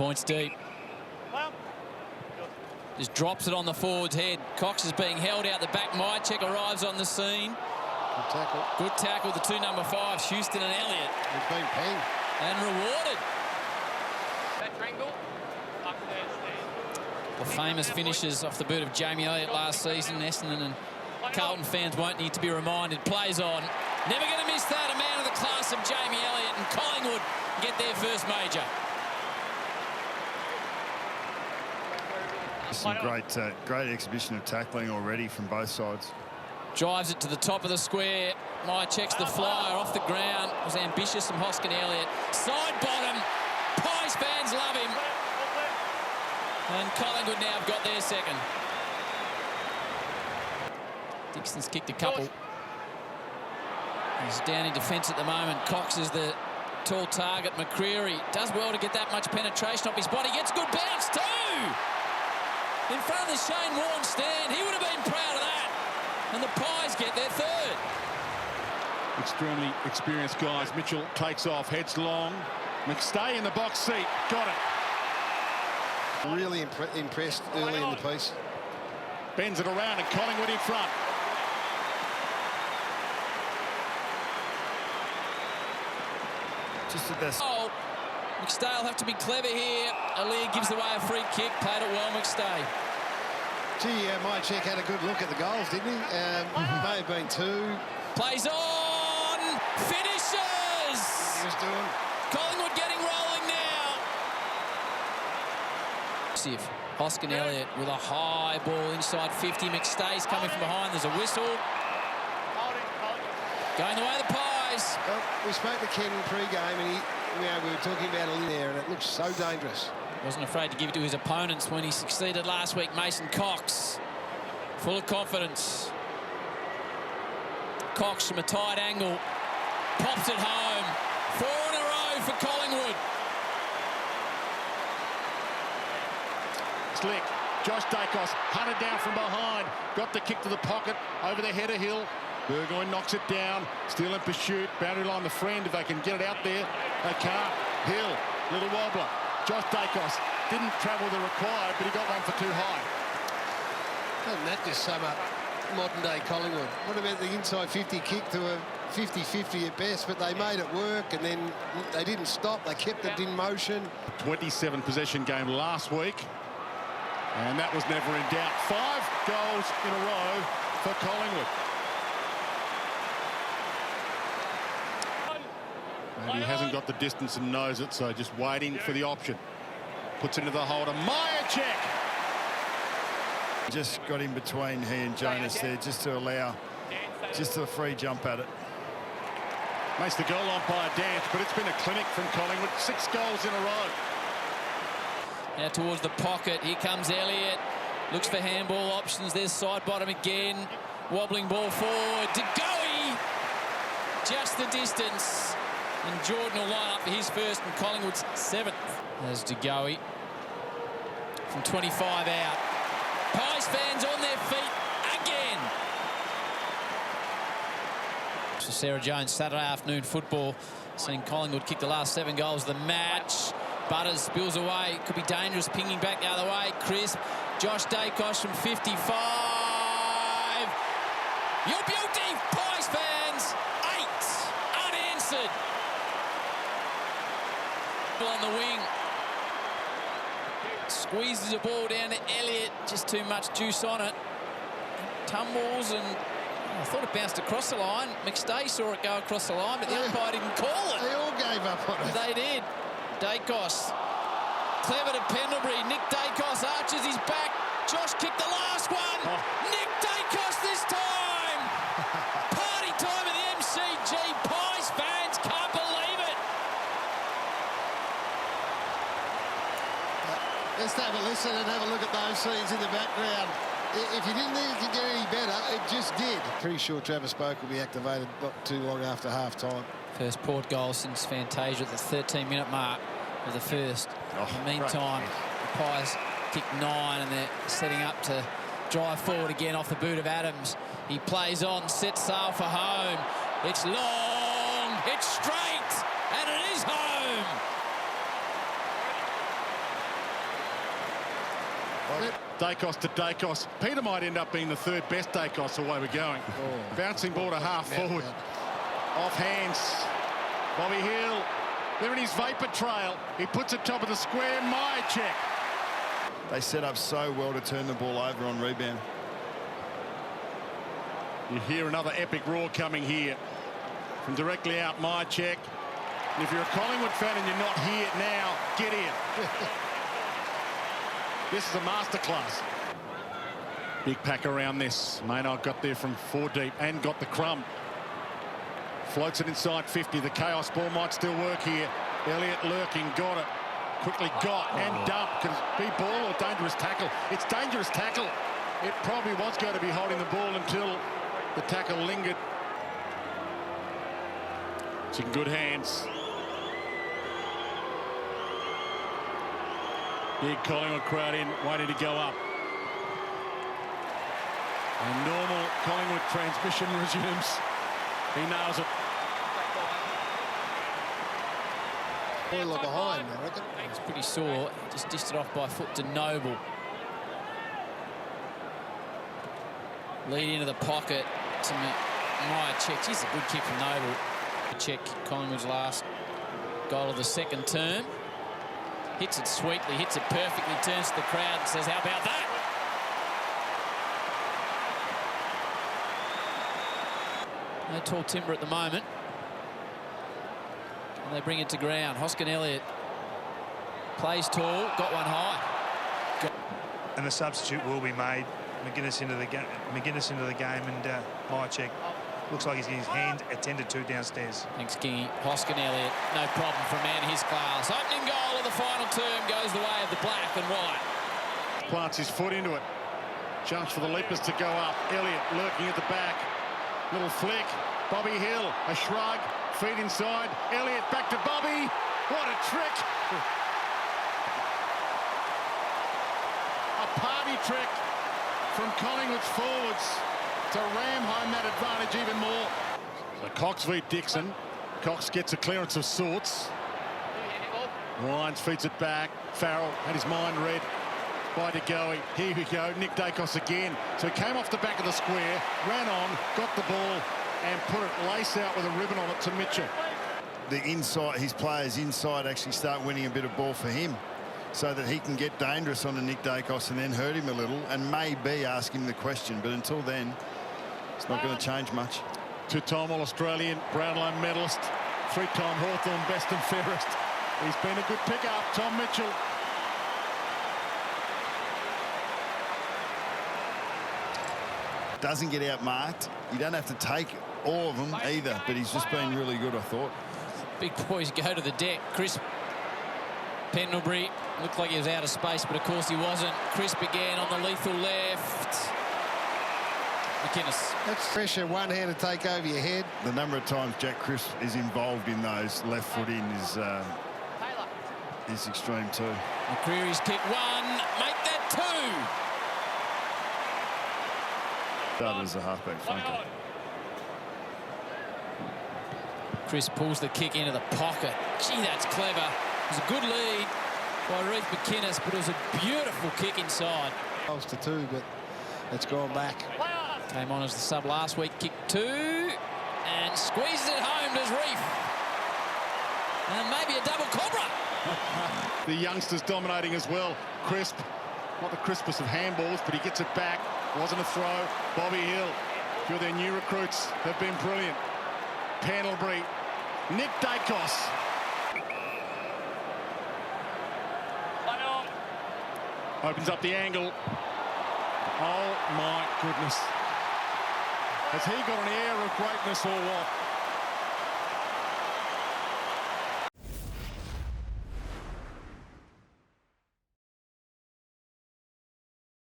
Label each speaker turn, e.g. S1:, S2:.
S1: points deep. Just drops it on the forward's head. Cox is being held out the back. Mychek arrives on the scene.
S2: Good tackle.
S1: Good tackle. The two number 5s, Houston and Elliott.
S2: He's been pinged.
S1: And rewarded. The famous finishes off the boot of Jamie Elliott last season. Essendon and Carlton fans won't need to be reminded. Plays on. Never going to miss that. A man of the class of Jamie Elliott, and Collingwood get their first major.
S3: Some great exhibition of tackling already from both sides.
S1: Drives it to the top of the square. Mychek's the flyer off the ground. Was ambitious from Hoskin Elliott. Side bottom. Pies fans love him. And Collingwood now have got their second. Dixon's kicked a couple. He's down in defence at the moment. Cox is the tall target. McCreery does well to get that much penetration off his body. Gets a good bounce too. In front of the Shane Warne stand. He would have been proud of that. And the Pies get their third.
S4: Extremely experienced guys. Mitchell takes off, heads long. McStay in the box seat. Got it.
S2: Really impressed early in the piece.
S4: Bends it around and Collingwood in front.
S3: Just the best.
S1: Oh, McStay will have to be clever here. Aaliyah gives away a free kick. Played it well, McStay.
S2: Gee, Mychek had a good look at the goals, didn't he? May have been 2.
S1: Plays on. Finishes.
S2: He was doing.
S1: Collingwood getting rolling now. Hoskin Elliott with a high ball inside 50. McStay's coming from behind. There's a whistle. Going the way of the Pies.
S2: Well, we spoke to Ken pre-game and we were talking about it in there and it looks so dangerous.
S1: Wasn't afraid to give it to his opponents when he succeeded last week. Mason Cox, full of confidence. Cox from a tight angle, pops it home. 4 in a row for Collingwood.
S4: Slick. Josh Daicos hunted down from behind. Got the kick to the pocket over the head of Hill. Burgoyne knocks it down. Still in pursuit. Boundary line the friend if they can get it out there. They can't. Hill, little wobbler. Josh Daicos didn't travel the required, but he got one for too high.
S2: Doesn't that just sum up modern-day Collingwood? What about the inside 50 kick to a 50-50 at best, but they made it work and then they didn't stop. They kept it in motion.
S4: 27 possession game last week, and that was never in doubt. 5 goals in a row for Collingwood. And he hasn't got the distance and knows it, so just waiting for the option. Puts it into the holder. Mychek!
S3: Just got in between he and Jonas there just to allow just a free jump at it.
S4: Makes the goal umpire dance, but it's been a clinic from Collingwood. 6 goals in a row.
S1: Now towards the pocket. Here comes Elliott. Looks for handball options. There's side bottom again. Wobbling ball forward. Daicos! Just the distance. And Jordan will line up for his first and Collingwood's 7th. There's Daicos from 25 out. Pies fans on their feet again. So Sarah Jones, Saturday afternoon football. Seeing Collingwood kick the last 7 goals of the match. Butters spills away. Could be dangerous, pinging back the other way. Crisp. Josh Daicos from 55. Your beauty, Pies fans. 8 unanswered. On the wing. Squeezes the ball down to Elliott. Just too much juice on it. Tumbles and I thought it bounced across the line. McStay saw it go across the line, but the umpire didn't call it.
S2: They all gave up on it.
S1: They did. Daicos. Clever to Pendlebury. Nick Daicos arches his back. Josh kicked the last one.
S4: Oh.
S1: Nick Daicos this time. Party time at the MCG. Pies fans can't believe it.
S2: Let's have a listen and have a look at those scenes in the background. If you didn't think it could get any better, it just did. Pretty sure Travis Spoke will be activated not too long after half-time.
S1: First Port goal since Fantasia at the 13-minute mark of the first. In the meantime, the Pies kick 9 and they're setting up to drive forward again off the boot of Adams. He plays on, sets sail for home. It's long, it's straight, and it is home.
S4: Daicos to Daicos. Peter might end up being the third best Daicos the way we're going. Bouncing ball to half forward. Off hands. Bobby Hill. They're in his vapour trail. He puts it top of the square. Myercheck.
S3: They set up so well to turn the ball over on rebound.
S4: You hear another epic roar coming here from directly out Myercheck. And if you're a Collingwood fan and you're not here now, get in. This is a masterclass. Big pack around this. Maynard got there from 4 deep and got the crumb. Floats it inside 50. The chaos ball might still work here. Elliott lurking, got it. Quickly got and dumped. Could it be ball or dangerous tackle? It's dangerous tackle. It probably was going to be holding the ball until the tackle lingered. It's in good hands. Big Collingwood crowd in, waiting to go up. And normal Collingwood transmission resumes. He nails it.
S2: Boiler behind, I reckon.
S1: It's pretty sore. Just dished it off by foot to Noble. Lead into the pocket to Myercheck. Geez, a good kick from Noble. Check Collingwood's last goal of the second term. Hits it sweetly, hits it perfectly, turns to the crowd and says, how about that? No tall timber at the moment. And they bring it to ground. Hoskin Elliott plays tall, got one high.
S5: And the substitute will be made. McGuinness into the game, and Myercheck looks like he's getting his hand attended to downstairs.
S1: Thanks, Kingy. Hoskin Elliott, no problem for a man his class. Opening goal of the final term goes the way of the black and white.
S4: Plants his foot into it. Jumps for the leapers to go up. Elliott lurking at the back. Little flick. Bobby Hill, a shrug. Feet inside. Elliott back to Bobby. What a trick. A party trick from Collingwood's forwards to ram home that advantage even more. So Cox v Dixon. Cox gets a clearance of sorts. Wines feeds it back. Farrell had his mind read by DeGoey. Here we go. Nick Daicos again. So he came off the back of the square, ran on, got the ball, and put it lace out with a ribbon on it to Mitchell.
S3: The inside, his players inside actually start winning a bit of ball for him, so that he can get dangerous on the Nick Daicos and then hurt him a little and maybe ask him the question. But until then, it's not going to change much.
S4: Two-time All-Australian, Brownlow medalist, 3-time Hawthorn best and fairest. He's been a good pickup, Tom Mitchell.
S3: Doesn't get outmarked. You don't have to take all of them either, but he's just been really good, I thought.
S1: Big boys go to the deck. Chris Pendlebury looked like he was out of space, but of course he wasn't. Crisp again on the lethal left. McInnes.
S2: That's pressure, one hand to take over your head.
S3: The number of times Jack Crisp is involved in those left foot in is extreme too.
S1: McCreary's kick one, make that two.
S3: Started as a halfback flanker.
S1: Chris pulls the kick into the pocket. Gee, that's clever. It was a good lead by Reece McInnes, but it was a beautiful kick inside.
S2: Goals to 2, but it's gone back.
S1: Came on as the sub last week, kick 2, and squeezes it home, does Reece. And maybe a double cobra.
S4: The youngsters dominating as well. Crisp, not the crispest of handballs, but he gets it back. Wasn't a throw. Bobby Hill, a few of their new recruits have been brilliant. Pendlebury, Nick Daicos. Opens up the angle. Oh my goodness. Has he got an air of greatness or what?